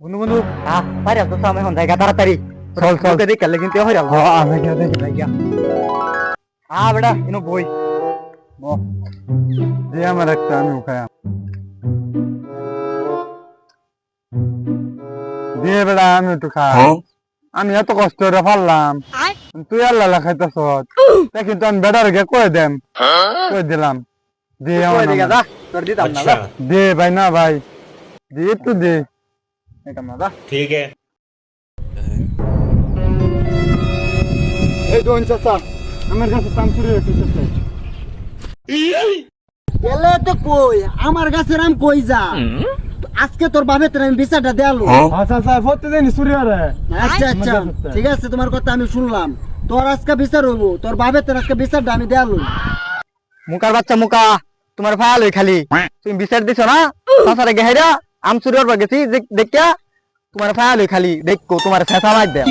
বন্ধু বন্ধু পারে তো আমি এখন জায়গা তাড়াতাড়ি চল চল দেখ কালে কিন্তু হই রাল আমি গিয়া দেখি ভাইয়া বেটা ইনো বই যে আমার একটা আমি উঠায়া দিয়ে বেড়া আমি একটু খাই আমি এত কষ্ট করে পারলাম তুই আল্লাহ খাইতেছ তাই কিন্তু আমি বেড়ার গিয়ে কয়ে দেম কয়ে দিলাম দিয়ে আমার তোর দিতাম না দে ভাই না ভাই দিয়ে একটু দে ठीक है এই দোন চাচা আমার কাছে তাম চুরি হইতেছে এলে তো কই আমার গাছের আম কই যা আজকে তোর বাবে তোর আমি বিচারটা দেয়ালো আচ্ছা আচ্ছা প্রতিদিন চুরি হরে আচ্ছা আচ্ছা ঠিক আছে তোমার কথা আমি শুনলাম তোর আজকে বিচার হইব তোর বাবে তোর আজকে বিচারটা আমি দেয়ালো মুকার বাচ্চা মুকা তোমার ফায়াল হই খালি তুমি বিচার দিছ না তাছাড়া গেহাইরা আম চুরি হবার গেছি দেখিয়া তোমার ফায়াল হই খালি দেখো তোমার ফেসা মার দে